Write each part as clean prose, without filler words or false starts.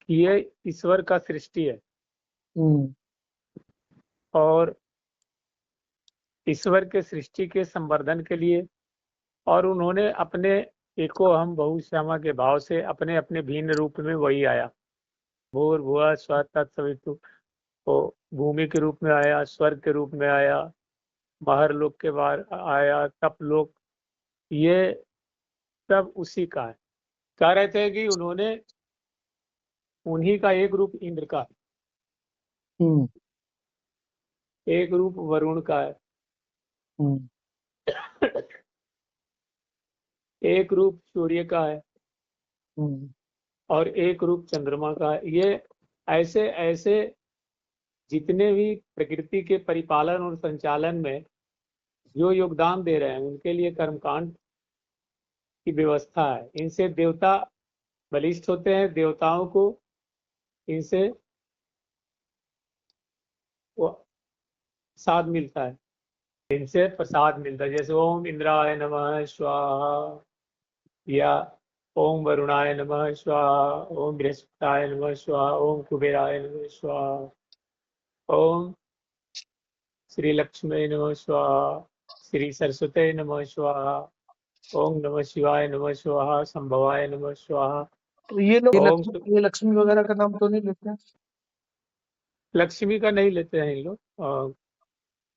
ये ईश्वर का सृष्टि है और ईश्वर के सृष्टि के संवर्धन के लिए, और उन्होंने अपने एको हम बहुश्यामा के भाव से अपने अपने भिन्न रूप में वही आया। भूर्भुवः स्वः तत्सवितुः, तो भूमि के रूप में आया, स्वर्ग के रूप में आया, महर लोक के बाहर आया, तप लोक, ये सब उसी का है। कह रहे थे कि उन्होंने उन्हीं का एक रूप इंद्र का है, एक रूप वरुण का है, एक रूप सूर्य का है और एक रूप चंद्रमा का है। ये ऐसे ऐसे जितने भी प्रकृति के परिपालन और संचालन में जो योगदान दे रहे हैं उनके लिए कर्मकांड की व्यवस्था है। इनसे देवता बलिष्ठ होते हैं, देवताओं को इनसे वो प्रसाद मिलता है, इनसे प्रसाद मिलता है। जैसे ओम इंद्राय नमः स्वाहा, या ओम वरुणाय नमः स्वाहा, ओम बृहस्पताय नमः स्वाहा, ओम कुबेराय नमः स्वाहा, ओम श्री लक्ष्मी नमः स्वाहा, श्री सरस्वती नमः स्वाहा, ओम नमः शिवाय नमः स्वाहा, संभवाय नमः स्वाहा। तो ये लोग ओम ये लक्ष्मी वगैरह का नाम तो नहीं लेते हैं? लक्ष्मी का नहीं लेते हैं इन लोग,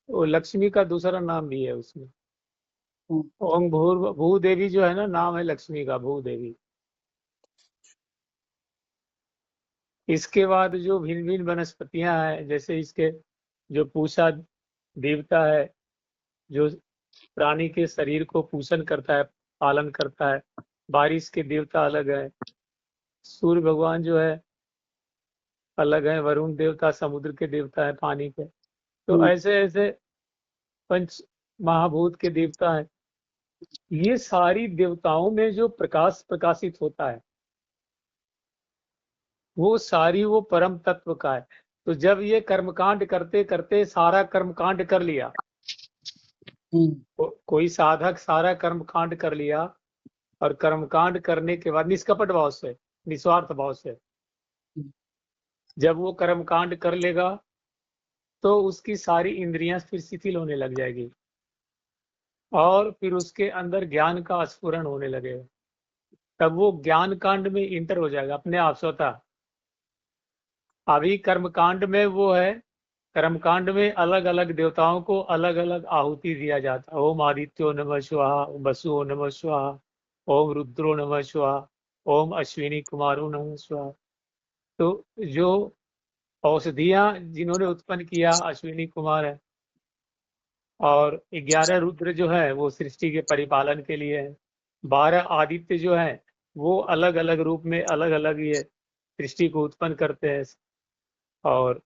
वो लक्ष्मी का दूसरा नाम भी है उसमें। ओम भूदेवी जो है ना, नाम है लक्ष्मी का, भूदेवी। इसके बाद जो भिन्न भिन्न वनस्पतियां हैं, जैसे इसके जो पूषा देवता है, जो प्राणी के शरीर को पोषण करता है, पालन करता है। बारिश के देवता अलग है, सूर्य भगवान जो है अलग है, वरुण देवता समुद्र के देवता है, पानी के। तो ऐसे ऐसे पंच महाभूत के देवता हैं। ये सारी देवताओं में जो प्रकाश प्रकाशित होता है वो सारी वो परम तत्व का है। तो जब ये कर्मकांड करते करते सारा कर्मकांड कर लिया, कोई साधक सारा कर्मकांड कर लिया, और कर्मकांड करने के बाद निष्कपट भाव से, निस्वार्थ भाव से जब वो कर्मकांड कर लेगा तो उसकी सारी इंद्रियां फिर शिथिल होने लग जाएगी और फिर उसके अंदर ज्ञान का स्फुरण होने लगेगा। तब वो ज्ञान कांड में इंटर हो जाएगा अपने आप स्वतः। अभी कर्मकांड में वो है, कर्मकांड में अलग अलग देवताओं को अलग अलग आहुति दिया जाता है। ओम आदित्यो नमः स्वाहा, ओम वसुओ नमः स्वाहा, ओम रुद्रो नमः स्वाहा, ओम अश्विनी कुमारो नमः स्वाहा। तो जो औषधियां जिन्होंने उत्पन्न किया अश्विनी कुमार है, और 11 रुद्र जो है वो सृष्टि के परिपालन के लिए है। 12 आदित्य जो है वो अलग अलग रूप में अलग अलग ये सृष्टि को उत्पन्न करते हैं, और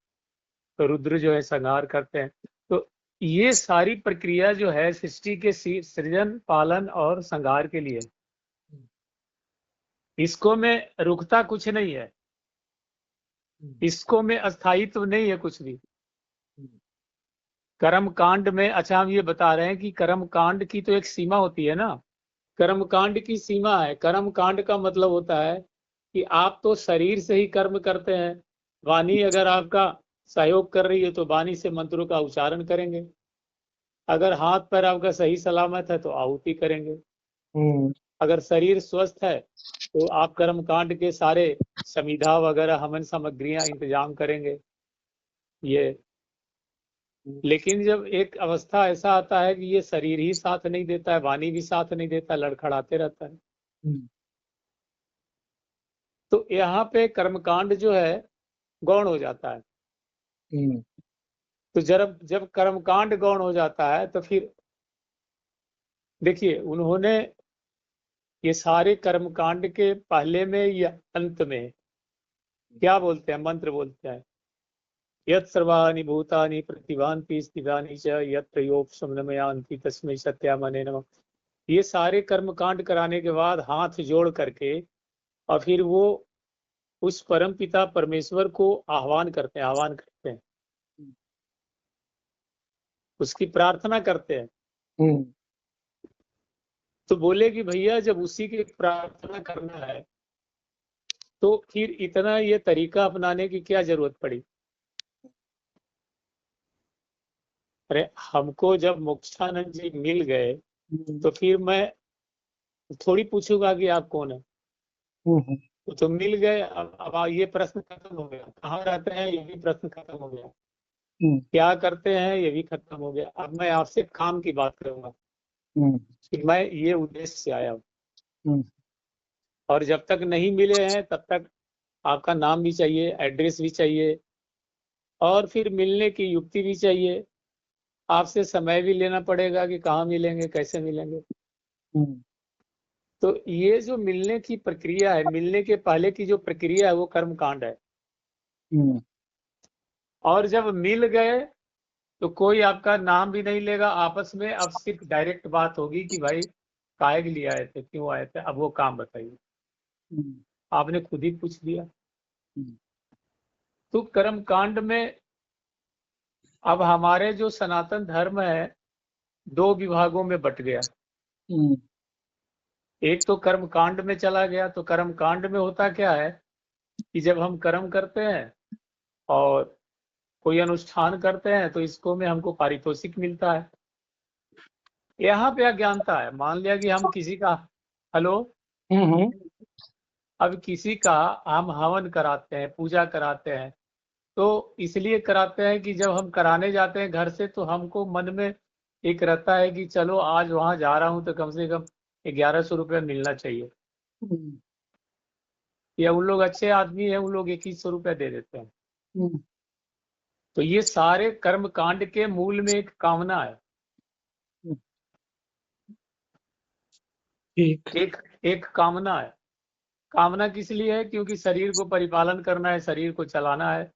रुद्र जो है संहार करते हैं। तो ये सारी प्रक्रिया जो है सृष्टि के सृजन, पालन और संहार के लिए, इसको में रुकता कुछ नहीं है, इसको में अस्थायित्व नहीं है कुछ भी। कर्म कांड में, अच्छा हम ये बता रहे हैं कि कर्म कांड की तो एक सीमा होती है ना, कर्म कांड की सीमा है। कर्म कांड का मतलब होता है कि आप तो शरीर से ही कर्म करते हैं, वाणी अगर आपका सहयोग कर रही है तो वाणी से मंत्रों का उच्चारण करेंगे, अगर हाथ पैर आपका सही सलामत है तो आहुति करेंगे, अगर शरीर स्वस्थ है तो आप कर्म कांड के सारे समिधा वगैरह हवन सामग्रियां इंतजाम करेंगे ये। लेकिन जब एक अवस्था ऐसा आता है कि ये शरीर ही साथ नहीं देता है, वाणी भी साथ नहीं देता, लड़खड़ाते रहता है, तो यहाँ पे कर्मकांड जो है गौण हो जाता है। तो जब जब कर्मकांड गौण हो जाता है तो फिर देखिए, उन्होंने ये सारे कर्मकांड के पहले में या अंत में क्या बोलते हैं, मंत्र बोलते हैं, यत् सर्वाणि भूतानि प्रतिभान्ति स्थितानि च यत्र योपशमनमयान्ति तस्मै सत्यामने नमः। ये सारे कर्मकांड कराने के बाद हाथ जोड़ करके और फिर वो उस परम पिता परमेश्वर को आह्वान करते हैं, उसकी प्रार्थना करते हैं। तो बोले कि भैया जब उसी की प्रार्थना करना है तो फिर इतना ये तरीका अपनाने की क्या जरूरत पड़ी? अरे हमको जब मोक्षानंद जी मिल गए तो फिर मैं थोड़ी पूछूंगा कि आप कौन है। तो मिल गए, अब ये प्रश्न खत्म हो गया। कहाँ रहते हैं ये भी प्रश्न खत्म हो गया। क्या करते हैं ये भी खत्म हो गया। अब मैं आपसे काम की बात करूंगा कि मैं ये उद्देश्य से आया हूँ, और जब तक नहीं मिले हैं तब तक आपका नाम भी चाहिए, एड्रेस भी चाहिए, और फिर मिलने की युक्ति भी चाहिए। आपसे समय भी लेना पड़ेगा कि कहाँ मिलेंगे, कैसे मिलेंगे। तो ये जो मिलने की प्रक्रिया है, मिलने के पहले की जो प्रक्रिया है वो कर्म कांड है। और जब मिल गए तो कोई आपका नाम भी नहीं लेगा आपस में। अब सिर्फ डायरेक्ट बात होगी कि भाई काहे के लिए आए थे, क्यों आए थे, अब वो काम बताइए। आपने खुद ही पूछ दिया। तो कर्म कांड में अब हमारे जो सनातन धर्म है दो विभागों में बट गया। एक तो कर्म कांड में चला गया। तो कर्म कांड में होता क्या है कि जब हम कर्म करते हैं और कोई अनुष्ठान करते हैं तो इसको में हमको पारितोषिक मिलता है। यहाँ पे अज्ञानता है। मान लिया कि हम किसी का, हेलो, अब किसी का हम हवन कराते हैं, पूजा कराते हैं, तो इसलिए कराते हैं कि जब हम कराने जाते हैं घर से तो हमको मन में एक रहता है कि चलो आज वहां जा रहा हूं तो कम से कम 1100 रुपया मिलना चाहिए। या उन लोग अच्छे आदमी है, उन लोग 2100 रुपया दे देते हैं। तो ये सारे कर्म कांड के मूल में एक कामना है। एक कामना है। कामना किस लिए है? क्योंकि शरीर को परिपालन करना है, शरीर को चलाना है,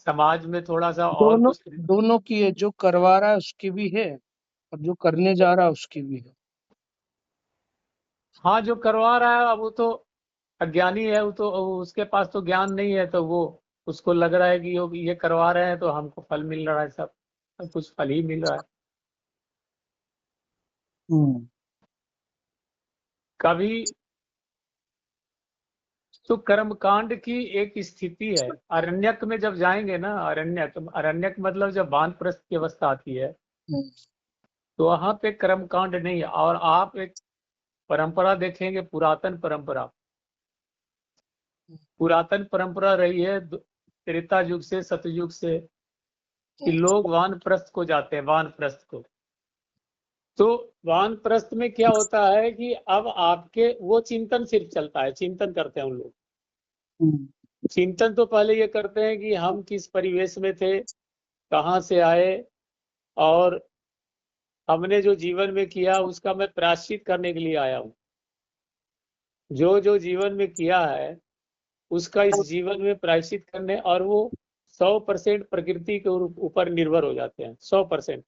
समाज में थोड़ा सा और दोनों कुछ। दोनों की है, जो करवा रहा है उसकी भी है और जो करने जा रहा है उसकी भी है। हाँ, जो करवा रहा है अब वो तो अज्ञानी है, वो तो उसके पास तो ज्ञान नहीं है, तो वो उसको लग रहा है कि ये करवा रहे हैं तो हमको फल मिल रहा है, सब कुछ फल ही मिल रहा है। कभी तो कर्मकांड की एक स्थिति है। अरण्यक में जब जाएंगे ना, अरण्यक मतलब जब वानप्रस्थ की अवस्था आती है तो वहां पे कर्मकांड नहीं है। और आप एक परंपरा देखेंगे, पुरातन परंपरा रही है त्रेता युग से, सतयुग से, कि लोग वानप्रस्थ को जाते हैं, वानप्रस्थ को। तो वानप्रस्थ में क्या होता है कि अब आपके वो चिंतन सिर्फ चलता है, चिंतन करते हैं उन लोग। चिंतन तो पहले ये करते हैं कि हम किस परिवेश में थे, कहाँ से आए, और हमने जो जीवन में किया उसका मैं प्रायश्चित करने के लिए आया हूँ। जो जो जीवन में किया है उसका इस जीवन में प्रायश्चित करने, और वो 100% प्रकृति के ऊपर निर्भर हो जाते हैं, 100%।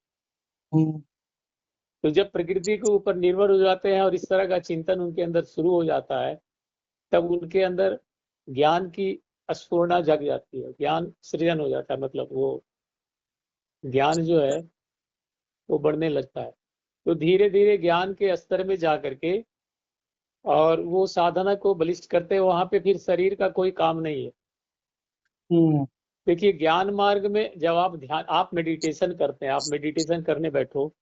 तो जब प्रकृति के ऊपर निर्भर हो जाते हैं और इस तरह का चिंतन उनके अंदर शुरू हो जाता है, तब उनके अंदर ज्ञान की स्फुरना जग जाती है, ज्ञान सृजन हो जाता है। मतलब वो ज्ञान जो है वो बढ़ने लगता है। तो धीरे धीरे ज्ञान के स्तर में जा करके और वो साधना को बलिष्ठ करते हैं। वहां पे फिर शरीर का कोई काम नहीं है। देखिए, ज्ञान मार्ग में जब आप मेडिटेशन करते हैं, आप मेडिटेशन करने बैठो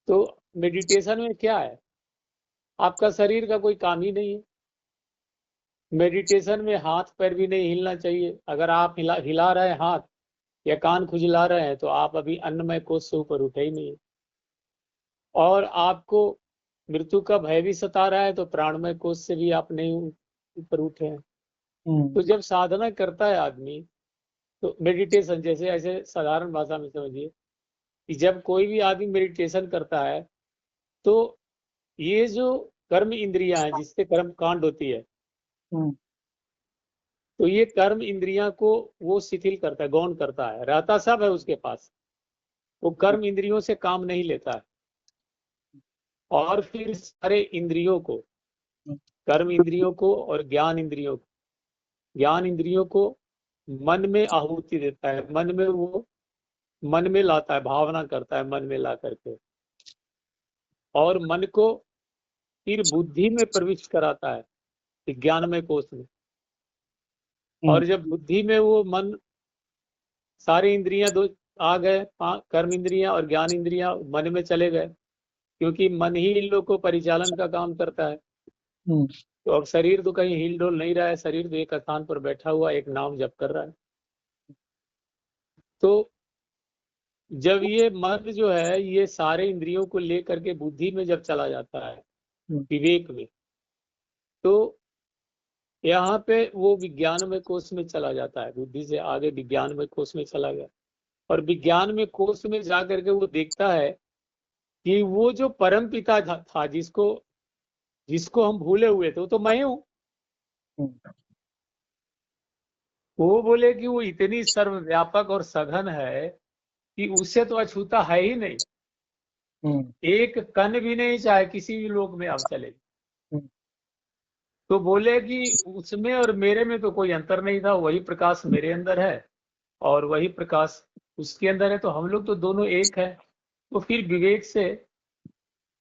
तो मेडिटेशन में क्या है, आपका शरीर का कोई काम ही नहीं है। मेडिटेशन में हाथ पैर भी नहीं हिलना चाहिए। अगर आप हिला रहे हैं हाथ या कान खुजला रहे हैं तो आप अभी अन्नमय कोष से ऊपर उठे ही नहीं। और आपको मृत्यु का भय भी सता रहा है तो प्राणमय कोष से भी आप नहीं ऊपर उठे हैं। तो जब साधना करता है आदमी, तो मेडिटेशन, जैसे ऐसे साधारण भाषा में समझिए कि जब कोई भी आदमी मेडिटेशन करता है तो ये जो कर्म इंद्रियां हैं जिससे कर्म कांड होती है, तो ये कर्म इंद्रियां को वो शिथिल करता है, गौण करता है। रहता सब है उसके पास, वो कर्म इंद्रियों से काम नहीं लेता है। और फिर सारे इंद्रियों को, कर्म इंद्रियों को और ज्ञान इंद्रियों को मन में आहुति देता है। मन में लाता है, भावना करता है मन में ला करके, और मन को फिर बुद्धि में प्रविष्ट कराता है, ज्ञानमय कोष में। और जब बुद्धि में वो मन, सारी इंद्रियां दो आ गए, कर्म इंद्रियां और ज्ञान इंद्रियां मन में चले गए, क्योंकि मन ही इन लोग को परिचालन का काम करता है। तो अब शरीर तो कहीं हिल डोल नहीं रहा है, शरीर तो एक स्थान पर बैठा हुआ एक नाम जप कर रहा है। तो जब ये मन जो है ये सारे इंद्रियों को लेकर के बुद्धि में जब चला जाता है, विवेक में, तो यहाँ पे वो विज्ञानमय कोश में चला जाता है, बुद्धि से आगे विज्ञानमय कोश में चला गया। और विज्ञान में कोश में जा करके वो देखता है कि वो जो परम पिता था जिसको हम भूले हुए थे, वो तो मैं हूं। वो बोले कि वो इतनी सर्वव्यापक और सघन है कि उससे तो अछूता है ही नहीं, एक कण भी नहीं, चाहे किसी भी लोक में आप चले। तो बोले कि उसमें और मेरे में तो कोई अंतर नहीं था, वही प्रकाश मेरे अंदर है और वही प्रकाश उसके अंदर है, तो हम लोग तो दोनों एक है। तो फिर विवेक से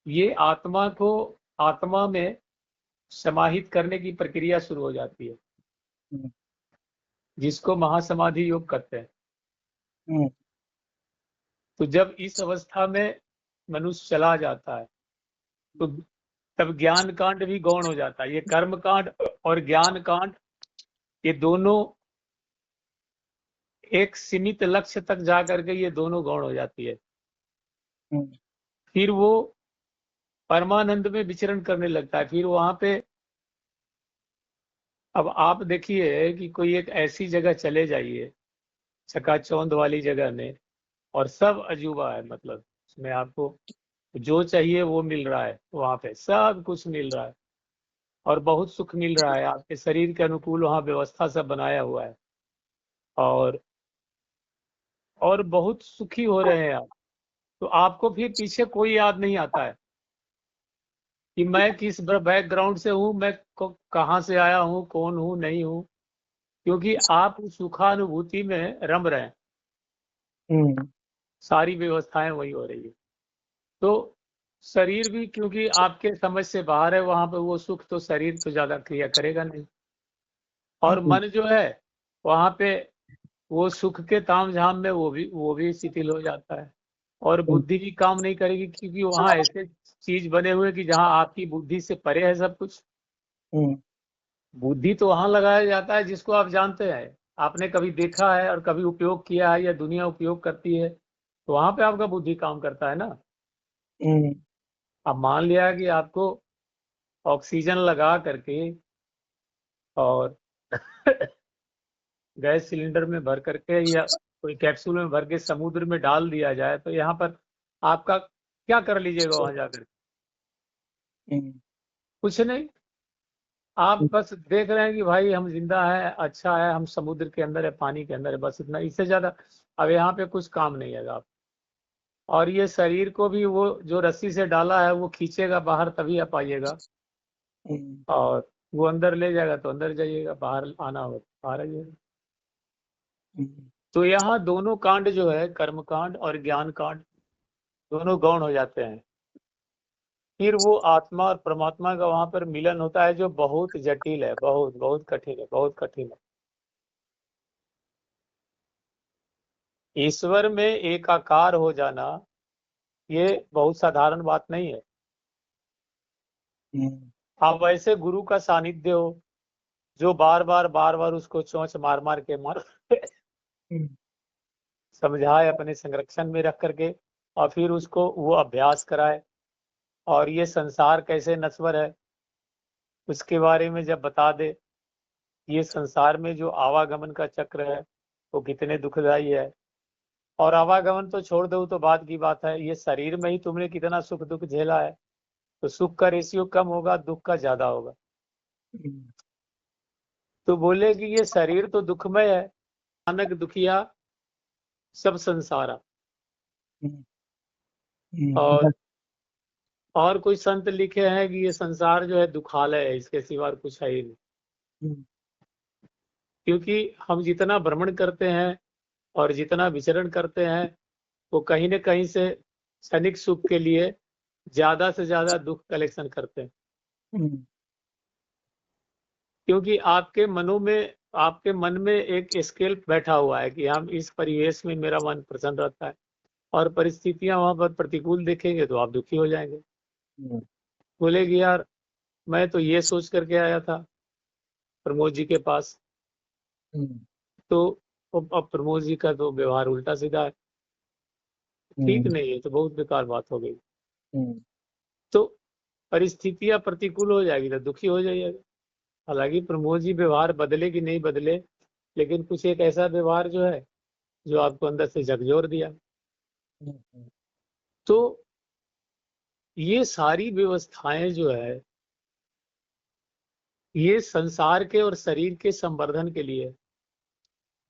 ये आत्मा को आत्मा में समाहित करने की प्रक्रिया शुरू हो जाती है, जिसको महासमाधि योग कहते हैं। तो जब इस अवस्था में मनुष्य चला जाता है तो तब ज्ञान कांड भी गौण हो जाता है। ये कर्म कांड और ज्ञान कांड ये दोनों एक सीमित लक्ष्य तक जा करके ये दोनों गौण हो जाती है। फिर वो परमानंद में विचरण करने लगता है। फिर वहां पे अब आप देखिए कि कोई एक ऐसी जगह चले जाइए चकाचौंध वाली जगह में, और सब अजूबा है, मतलब उसमें आपको जो चाहिए वो मिल रहा है, वहां पे सब कुछ मिल रहा है और बहुत सुख मिल रहा है, आपके शरीर के अनुकूल वहां व्यवस्था सब बनाया हुआ है और बहुत सुखी हो रहे हैं आप। तो आपको फिर पीछे कोई याद नहीं आता है कि मैं किस बैकग्राउंड से हूं, मैं कहाँ से आया हूं, कौन हूं, नहीं हूं, क्योंकि आप उस सुखानुभूति में रम रहे हैं। सारी व्यवस्थाएं वही हो रही है। तो शरीर भी क्योंकि आपके समझ से बाहर है, वहां पे वो सुख तो शरीर तो ज्यादा क्रिया करेगा नहीं। और मन जो है वहां पे वो सुख के ताम झाम में वो भी शिथिल हो जाता है और बुद्धि भी काम नहीं करेगी, क्योंकि वहां ऐसे चीज बने हुए कि जहां आपकी बुद्धि से परे है सब कुछ। बुद्धि तो वहां लगाया जाता है जिसको आप जानते हैं, आपने कभी देखा है और कभी उपयोग किया है या दुनिया उपयोग करती है, तो वहां पे आपका बुद्धि काम करता है ना। अब मान लिया कि आपको ऑक्सीजन लगा करके और गैस सिलेंडर में भर करके या कोई कैप्सूल में भर के समुद्र में डाल दिया जाए, तो यहाँ पर आपका क्या कर लीजिएगा वहां जाकर? कुछ नहीं, आप बस देख रहे हैं कि भाई हम जिंदा है, अच्छा है, हम समुद्र के अंदर है, पानी के अंदर है, बस इतना, इससे ज्यादा अब यहाँ पे कुछ काम नहीं है आप। और ये शरीर को भी वो जो रस्सी से डाला है वो खींचेगा बाहर, तभी आप आइएगा, और वो अंदर ले जाएगा तो अंदर जाइएगा, बाहर आना हो बाहर आइएगा। तो यहाँ दोनों कांड जो है, कर्म कांड और ज्ञान कांड, दोनों गौण हो जाते हैं। फिर वो आत्मा और परमात्मा का वहां पर मिलन होता है, जो बहुत जटिल है, बहुत बहुत कठिन है, बहुत कठिन है। ईश्वर में एकाकार हो जाना ये बहुत साधारण बात नहीं है। आप वैसे गुरु का सानिध्य हो जो बार बार उसको चोंच मार मार के समझाए, अपने संरक्षण में रख करके, और फिर उसको वो अभ्यास कराए, और ये संसार कैसे नश्वर है उसके बारे में जब बता दे, ये संसार में जो आवागमन का चक्र है वो कितने दुखदाई है। और आवागमन तो छोड़ दो, तो बात की बात है, ये शरीर में ही तुमने कितना सुख दुख झेला है, तो सुख का रेशियो कम होगा, दुख का ज्यादा होगा। तो बोले कि ये शरीर तो दुखमय है, नानक दुखिया सब संसारा। और कोई संत लिखे हैं कि ये संसार जो है दुखालय है, इसके सिवा कुछ है ही नहीं। क्योंकि हम जितना भ्रमण करते हैं और जितना विचरण करते हैं, वो कहीं न कहीं से क्षणिक सुख के लिए ज्यादा से ज्यादा दुख कलेक्शन करते हैं। क्योंकि आपके मनों में आपके मन में एक स्केल बैठा हुआ है कि हम इस परिवेश में मेरा मन प्रसन्न रहता है, और परिस्थितियां वहां पर प्रतिकूल देखेंगे तो आप दुखी हो जाएंगे। हम्म, बोलेगी यार मैं तो ये सोच करके आया था प्रमोद जी के पास, हम्म, तो अब प्रमोद जी का तो व्यवहार उल्टा सीधा है, ठीक हम्म, नहीं है, तो बहुत बेकार बात हो गई। हम्म, तो परिस्थितियां प्रतिकूल हो जाएगी तो दुखी हो जाइएगा। हालांकि प्रमोद जी व्यवहार बदले कि नहीं बदले, लेकिन कुछ एक ऐसा व्यवहार जो है जो आपको अंदर से झकझोर दिया। हम्म, तो ये सारी व्यवस्थाएं जो है ये संसार के और शरीर के संवर्धन के लिए,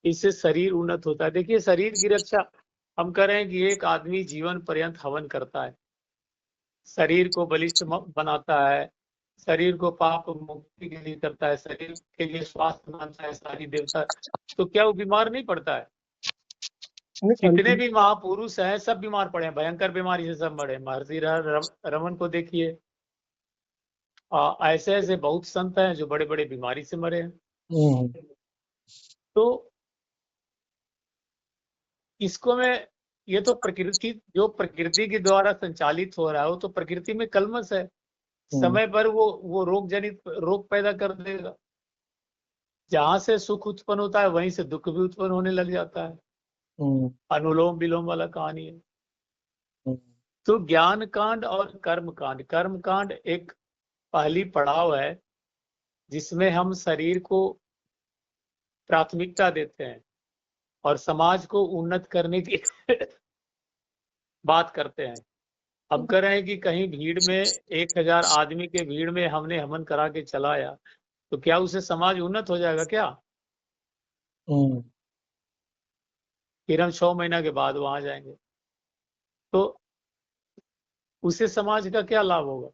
इससे शरीर उन्नत होता है। देखिए शरीर की रक्षा हम कह रहे हैं कि एक आदमी जीवन पर्यंत हवन करता है, शरीर को बलिष्ठ बनाता है, शरीर को पाप मुक्ति के लिए करता है, शरीर के लिए स्वास्थ्य बनाता है सारी देवता, तो क्या वो बीमार नहीं पड़ता है? नहीं, जितने भी महापुरुष हैं सब बीमार पड़े हैं, भयंकर बीमारी से सब मरे। महर्षि रमन को देखिए, ऐसे ऐसे बहुत संत हैं जो बड़े बड़े बीमारी से मरे हैं। हम्म, तो इसको मैं, ये तो प्रकृति, जो प्रकृति के द्वारा संचालित हो रहा है वो तो प्रकृति में कलमश है, हम्म, समय पर वो रोग जनित रोग पैदा कर देगा। जहां से सुख उत्पन्न होता है वहीं से दुख भी उत्पन्न होने लग जाता है। हम्म, अनुलोम विलोम वाला कहानी है। हम्म, तो ज्ञान कांड और कर्म कांड, कर्म कांड एक पहली पड़ाव है जिसमें हम शरीर को प्राथमिकता देते हैं और समाज को उन्नत करने की बात करते हैं। हम कह रहे हैं कि कहीं भीड़ में 1000 आदमी के भीड़ में हमने हवन करा के चलाया, तो क्या उससे समाज उन्नत हो जाएगा क्या? हम्म, फिर हम 6 महीना के बाद वहां जाएंगे, तो उससे समाज का क्या लाभ होगा?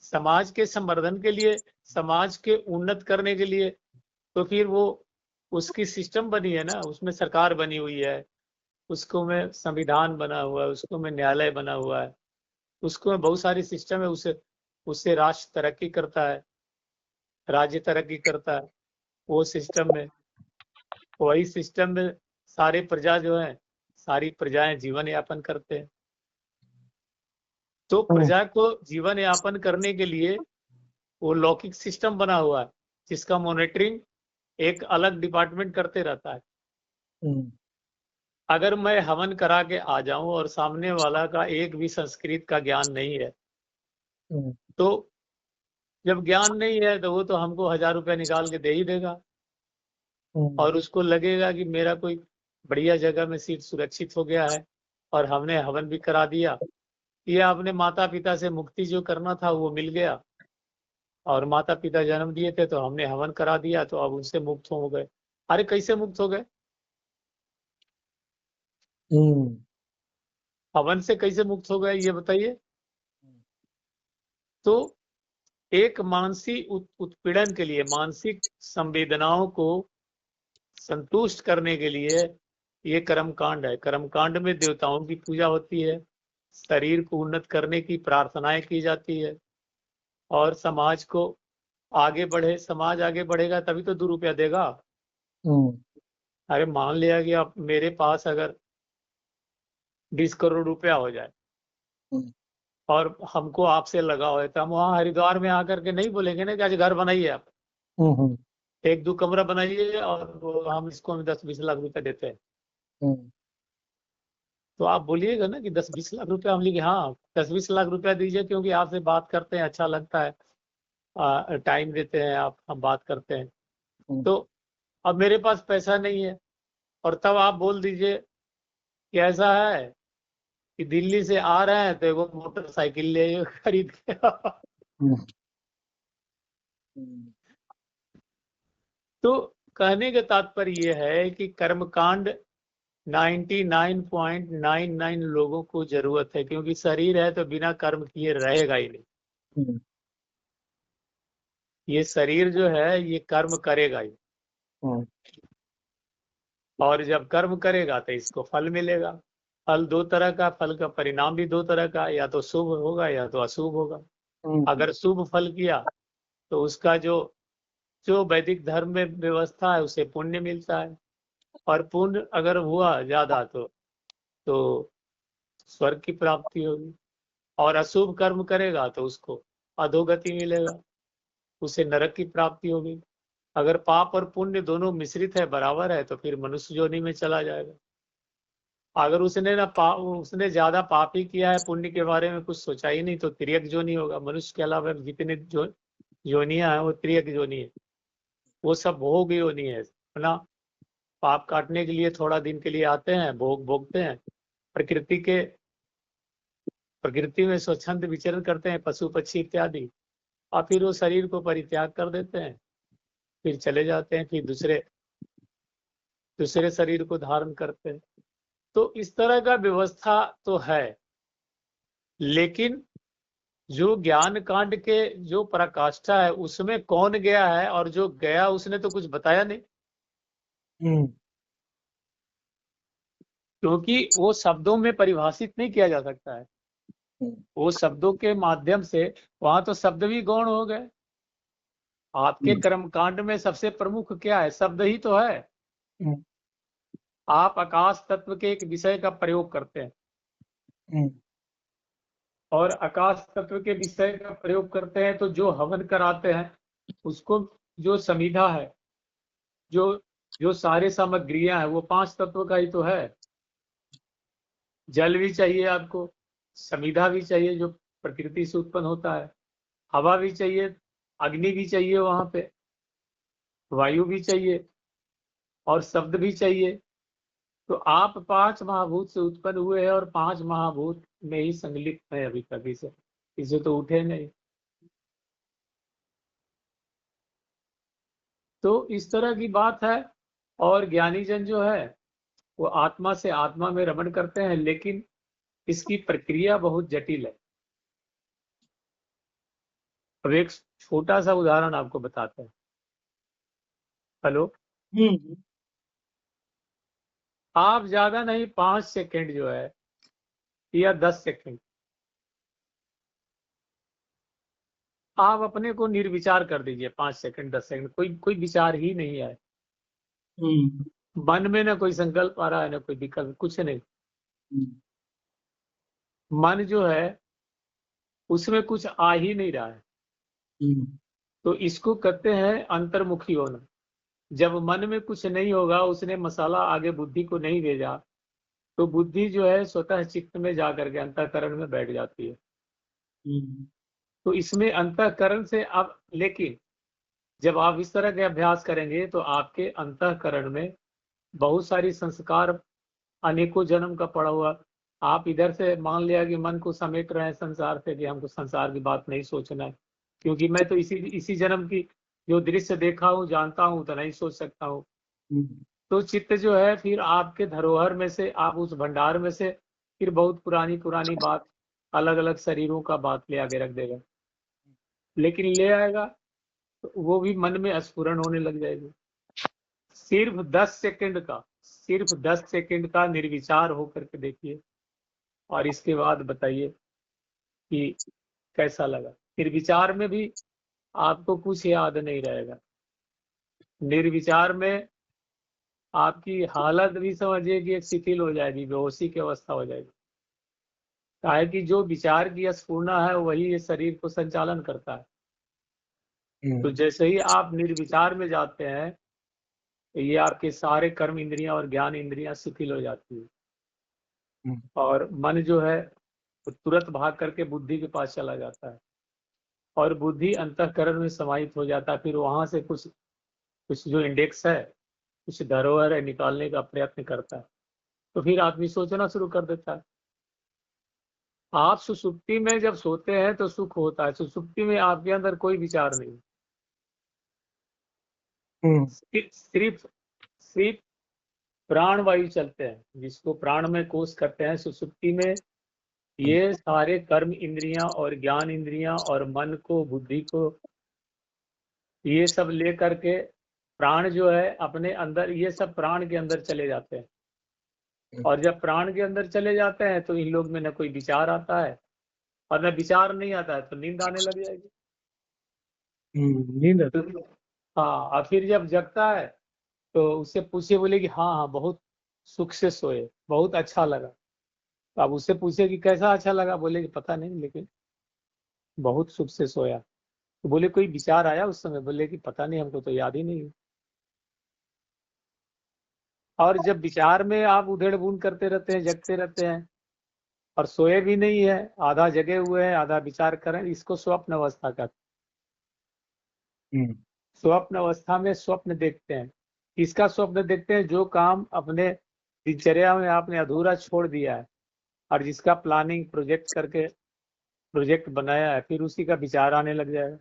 समाज के संवर्धन के लिए, समाज के उन्नत करने के लिए, तो फिर वो उसकी सिस्टम बनी है ना, उसमें सरकार बनी हुई है, उसको में संविधान बना हुआ है, उसको में न्यायालय बना हुआ है, उसको में बहुत सारी सिस्टम है। उससे उससे राष्ट्र तरक्की करता है, राज्य तरक्की करता है। वो सिस्टम में, वही सिस्टम में सारे प्रजा जो है, सारी प्रजाएं जीवन यापन करते हैं। तो हम्म, प्रजा को जीवन यापन करने के लिए वो लौकिक सिस्टम बना हुआ है जिसका मॉनिटरिंग एक अलग डिपार्टमेंट करते रहता है। हम्म, अगर मैं हवन करा के आ जाऊं और सामने वाला का एक भी संस्कृत का ज्ञान नहीं है, हम्म, तो जब ज्ञान नहीं है तो वो तो हमको 1000 रुपया निकाल के दे ही देगा, हम्म, और उसको लगेगा कि मेरा कोई बढ़िया जगह में सीट सुरक्षित हो गया है और हमने हवन भी करा दिया, ये अपने माता पिता से मुक्ति जो करना था वो मिल गया, और माता पिता जन्म दिए थे तो हमने हवन करा दिया तो अब उनसे मुक्त हो गए। अरे कैसे मुक्त हो गए? हम्म, हवन से कैसे मुक्त हो गए ये बताइए। तो एक मानसिक उत्पीड़न के लिए, मानसिक संवेदनाओं को संतुष्ट करने के लिए ये कर्मकांड है। कर्मकांड में देवताओं की पूजा होती है, शरीर को उन्नत करने की प्रार्थनाएं की जाती है, और समाज को आगे बढ़े, समाज आगे बढ़ेगा तभी तो 2 रुपया देगा। हम्म, अरे मान लिया कि आप मेरे पास अगर 20 करोड़ रुपया हो जाए हम्म, और हमको आपसे लगाव है, तो हम वहाँ हरिद्वार में आकर के नहीं बोलेंगे ना कि आज घर बनाइए आप, हम्म, 1-2 कमरा बनाइए और हम इसको 10-20 लाख रुपया देते हैं। हम्म, तो आप बोलिएगा ना कि 10-20 लाख रुपया हम लेंगे, हाँ 10-20 लाख रुपया दीजिए क्योंकि आपसे बात करते हैं अच्छा लगता है, टाइम देते हैं आप, हम बात करते हैं। हम्म, तो अब मेरे पास पैसा नहीं है, और तब आप बोल दीजिए कि ऐसा है कि दिल्ली से आ रहे हैं तो एगो मोटरसाइकिल ले आइए खरीद के। हम्म, हम्म, तो कहने का तात्पर्य यह है कि कर्मकांड 99.99 लोगों को जरूरत है, क्योंकि शरीर है तो बिना कर्म किए रहेगा ही नहीं। हम्म, ये शरीर जो है ये कर्म करेगा ही, हम्म, और जब कर्म करेगा तो इसको फल मिलेगा। फल दो तरह का, फल का परिणाम भी दो तरह का, या तो शुभ होगा या तो अशुभ होगा। हम्म, अगर शुभ फल किया तो उसका जो जो वैदिक धर्म में व्यवस्था है उसे पुण्य मिलता है, और पुण्य अगर हुआ ज्यादा तो स्वर्ग की प्राप्ति होगी, और अशुभ कर्म करेगा तो उसको अधोगति मिलेगा, उसे नरक की प्राप्ति होगी। अगर पाप और पुण्य दोनों मिश्रित है, बराबर है, तो फिर मनुष्य योनि में चला जाएगा। अगर उसने ज्यादा पाप ही किया है, पुण्य के बारे में कुछ सोचा ही नहीं, तो त्रियक योनि होगा। मनुष्य के अलावा जितने योनियां हैं वो त्रियक योनि है, वो सब भोग योनि है ना। पाप काटने के लिए थोड़ा दिन के लिए आते हैं, भोग भोगते हैं, प्रकृति में स्वच्छंद विचरण करते हैं, पशु पक्षी इत्यादि, और फिर वो शरीर को परित्याग कर देते हैं, फिर चले जाते हैं, फिर दूसरे शरीर को धारण करते हैं। तो इस तरह का व्यवस्था तो है, लेकिन जो ज्ञान कांड के जो पराकाष्ठा है उसमें कौन गया है, और जो गया उसने तो कुछ बताया नहीं, क्योंकि वो शब्दों में परिभाषित नहीं किया जा सकता है। वो शब्दों के माध्यम से, वहां तो शब्द भी गौण हो गए। आपके कर्मकांड में सबसे प्रमुख क्या है? शब्द ही तो है। आप आकाश तत्व के एक विषय का प्रयोग करते हैं, और आकाश तत्व के विषय का प्रयोग करते हैं, तो जो हवन कराते हैं उसको, जो समिधा है, जो सारे सामग्रियां हैं, वो 5 तत्व का ही तो है। जल भी चाहिए आपको, समिधा भी चाहिए जो प्रकृति से उत्पन्न होता है, हवा भी चाहिए, अग्नि भी चाहिए वहां पे, वायु भी चाहिए, और शब्द भी चाहिए। तो आप 5 महाभूत से उत्पन्न हुए हैं, और 5 महाभूत में ही संलिप्त है अभी तक, इसे तो उठे नहीं। तो इस तरह की बात है। और ज्ञानी जन जो है वो आत्मा से आत्मा में रमण करते हैं, लेकिन इसकी प्रक्रिया बहुत जटिल है। अब एक छोटा सा उदाहरण आपको बताते हैं। हेलो, आप ज्यादा नहीं 5 सेकंड जो है, या 10 सेकंड, आप अपने को निर्विचार कर दीजिए। 5 सेकंड 10 सेकंड कोई विचार ही नहीं है, मन में ना कोई संकल्प आ रहा है, ना कोई विकल्प, कुछ नहीं। मन जो है उसमें कुछ आ ही नहीं रहा है। तो इसको कहते हैं अंतर्मुखी होना। जब मन में कुछ नहीं होगा, उसने मसाला आगे बुद्धि को नहीं भेजा, तो बुद्धि जो है स्वतः चित्त में जाकर के अंतःकरण में बैठ जाती है। तो इसमें अंतःकरण से आप, लेकिन जब आप इस तरह के अभ्यास करेंगे तो आपके अंतःकरण में बहुत सारी संस्कार, अनेकों जन्म का पड़ा हुआ, आप इधर से मान लिया कि मन को समेट रहे हैं संसार से, कि हमको संसार की बात नहीं सोचना है, क्योंकि मैं तो इसी जन्म की जो दृश्य देखा हूँ, जानता हूँ, तो नहीं सोच सकता हूँ। तो चित्त जो है फिर आपके धरोहर में से, आप उस भंडार में से फिर बहुत पुरानी पुरानी बात, अलग अलग शरीरों का बात ले आके रख देगा। लेकिन ले आएगा तो वो भी मन में स्फुरण होने लग जाएगी। सिर्फ 10 सेकंड का निर्विचार होकर के देखिए, और इसके बाद बताइए कि कैसा लगा। निर्विचार में भी आपको कुछ याद नहीं रहेगा। निर्विचार में आपकी हालत भी समझिए कि एक शिथिल हो जाएगी, बेहोशी की अवस्था हो जाएगी। काहे कि जो विचार की स्फूर्णा है वही ये शरीर को संचालन करता है। तो जैसे ही आप निर्विचार में जाते हैं, तो ये आपके सारे कर्म इंद्रियां और ज्ञान इंद्रियां शिथिल हो जाती है, और मन जो है तो तुरंत भाग करके बुद्धि के पास चला जाता है, और बुद्धि अंतःकरण में समाहित हो जाता है। फिर वहां से कुछ जो इंडेक्स है, कुछ धरोहर है, निकालने का प्रयत्न करता है। तो फिर आदमी सोचना शुरू कर देता है। आप सुसुप्ति में जब सोते हैं तो सुख होता है। सुसुप्ति में आपके अंदर कोई विचार नहीं, सिर्फ सिर्फ प्राण वायु चलते हैं, जिसको प्राण में कोष करते हैं। सुसुप्ति में ये सारे कर्म इंद्रियां और ज्ञान इंद्रियां और मन को, बुद्धि को, ये सब ले करके प्राण जो है अपने अंदर, ये सब प्राण के अंदर चले जाते हैं। और जब प्राण के अंदर चले जाते हैं तो इन लोग में न कोई विचार आता है, और न विचार नहीं आता है तो नींद आने लग जाएगी। नींद तो हाँ, और फिर जब जगता है तो उससे पूछिए, बोले कि हाँ हाँ बहुत सुख से सोए, बहुत अच्छा लगा। तो आप उससे पूछे कि कैसा अच्छा लगा, बोले कि पता नहीं लेकिन बहुत सुख से सोया। तो बोले कोई विचार आया उस समय, बोले कि पता नहीं, हमको तो याद ही नहीं है। और जब विचार में आप उधेड़ बुन करते रहते हैं, जगते रहते हैं और सोए भी नहीं है, आधा जगे हुए हैं आधा विचार करें, इसको स्वप्न अवस्था कहते हैं। स्वप्न अवस्था में स्वप्न देखते हैं। किसका स्वप्न देखते हैं? जो काम अपने दिनचर्या में आपने अधूरा छोड़ दिया है और जिसका प्लानिंग प्रोजेक्ट करके प्रोजेक्ट बनाया है, फिर उसी का विचार आने लग जाएगा।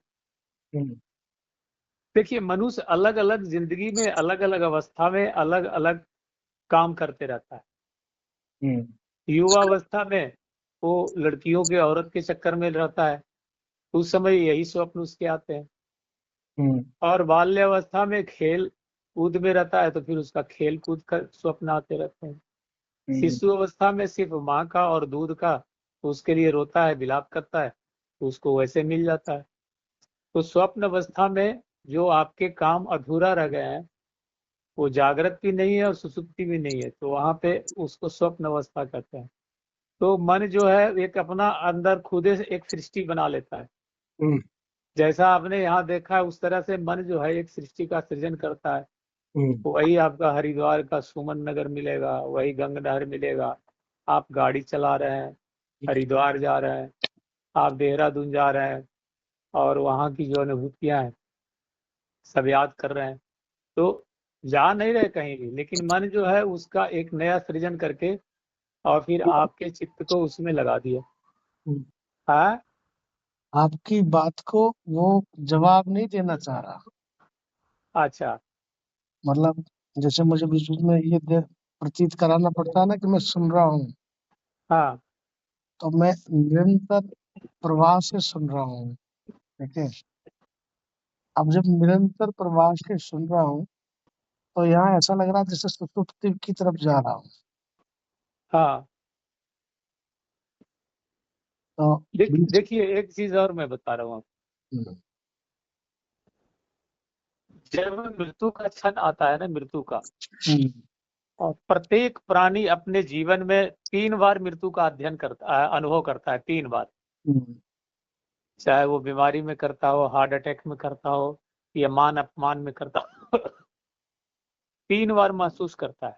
देखिए, मनुष्य अलग अलग जिंदगी में अलग अलग अवस्था में अलग अलग काम करते रहता है। युवा अवस्था में वो लड़कियों के औरत के चक्कर में रहता है, उस समय यही स्वप्न उसके आते हैं। और बाल्यावस्था में खेल कूद में रहता है, तो फिर उसका खेल कूद का स्वप्न आते रहते हैं। शिशु अवस्था में सिर्फ माँ का और दूध का, तो उसके लिए रोता है, विलाप करता है, तो उसको वैसे मिल जाता है। तो स्वप्न अवस्था में जो आपके काम अधूरा रह गए हैं, वो जागृत भी नहीं है और सुसुप्ति भी नहीं है, तो वहां पे उसको स्वप्न अवस्था कहते हैं। तो मन जो है एक अपना अंदर खुदे से एक सृष्टि बना लेता है। जैसा आपने यहाँ देखा है, उस तरह से मन जो है एक सृष्टि का सृजन करता है। वही आपका हरिद्वार का सुमन नगर मिलेगा, वही गंगानहर मिलेगा। आप गाड़ी चला रहे हैं, हरिद्वार जा रहे हैं, आप देहरादून जा रहे हैं और वहाँ की जो अनुभूतियां हैं सब याद कर रहे हैं। तो जा नहीं रहे कहीं भी, लेकिन मन जो है उसका एक नया सृजन करके और फिर आपके चित्त को उसमें लगा दिया। हाँ, आपकी बात को वो जवाब नहीं देना चाह रहा। अच्छा, मतलब जैसे मुझे बीच बीच में ये प्रतीत कराना पड़ता है ना कि मैं सुन रहा हूँ, हाँ, तो मैं निरंतर प्रवाह से सुन रहा हूँ। ठीक है। अब जब निरंतर प्रवाह से सुन रहा हूँ, तो यहाँ ऐसा लग रहा है जैसे सुसुप्ति की तरफ जा रहा हूँ। हाँ। तो देखिए एक चीज और मैं बता रहा हूँ आपको। जब मृत्यु का क्षण आता है ना, मृत्यु का, और प्रत्येक प्राणी अपने जीवन में 3 बार मृत्यु का अध्ययन करता है, अनुभव करता है 3 बार। चाहे वो बीमारी में करता हो, हार्ट अटैक में करता हो, या मान अपमान में करता हो 3 बार महसूस करता है।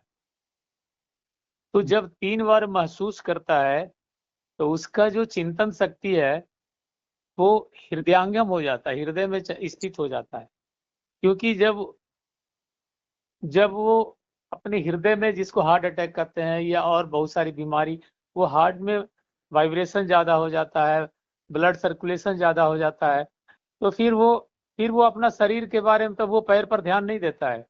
तो जब 3 बार महसूस करता है, तो उसका जो चिंतन शक्ति है वो हृदयांगम हो जाता है, हृदय में स्थित हो जाता है। क्योंकि जब जब वो अपने हृदय में, जिसको हार्ट अटैक कहते हैं या और बहुत सारी बीमारी, वो हार्ट में वाइब्रेशन ज़्यादा हो जाता है, ब्लड सर्कुलेशन ज़्यादा हो जाता है, तो फिर वो अपना शरीर के बारे में, तो वो पैर पर ध्यान नहीं देता है,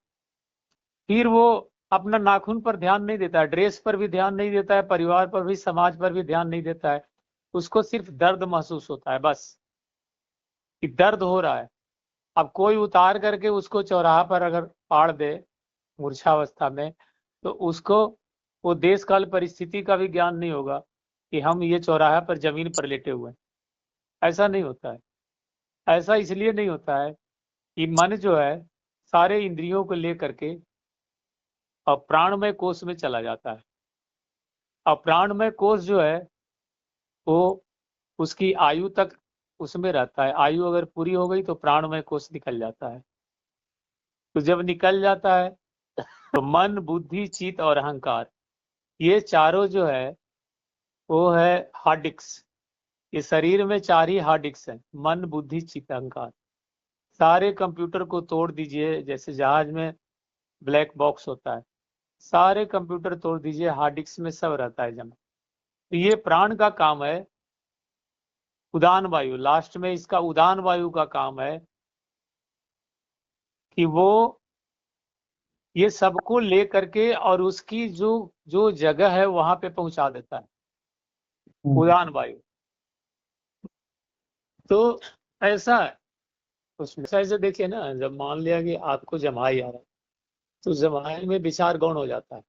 फिर वो अपना नाखून पर ध्यान नहीं देता है, ड्रेस पर भी ध्यान नहीं देता है, परिवार पर भी, समाज पर भी ध्यान नहीं देता है। उसको सिर्फ दर्द महसूस होता है, बस कि दर्द हो रहा है। अब कोई उतार करके उसको चौराहा पर अगर फाड़ दे मूर्छावस्था में, तो उसको वो देश काल परिस्थिति का भी ज्ञान नहीं होगा कि हम ये चौराहा पर जमीन पर लेटे हुए हैं। ऐसा नहीं होता है। ऐसा इसलिए नहीं होता है कि मन जो है सारे इंद्रियों को लेकर के और प्राणमय कोष में चला जाता है। और प्राणमय कोष जो है वो उसकी आयु तक उसमें रहता है। आयु अगर पूरी हो गई तो प्राणमय कोष निकल जाता है। तो जब निकल जाता है तो मन, बुद्धि, चित्त और अहंकार, ये चारों जो है वो है हार्ड डिस्क। ये शरीर में 4 ही हार्ड डिस्क है, मन, बुद्धि, चित्त, अहंकार। सारे कंप्यूटर को तोड़ दीजिए, जैसे जहाज में ब्लैक बॉक्स होता है, सारे कंप्यूटर तोड़ दीजिए, हार्ड डिस्क में सब रहता है जमा। तो ये प्राण का काम है, उदान वायु, लास्ट में इसका उदान वायु का काम है कि वो ये सबको ले करके और उसकी जो जो जगह है वहां पे पहुंचा देता है, उदान वायु। तो ऐसा है उसमें। ऐसे देखिए ना, जब मान लिया कि आपको जमाई आ रहा है, तो जमाई में विचार गौण हो जाता है।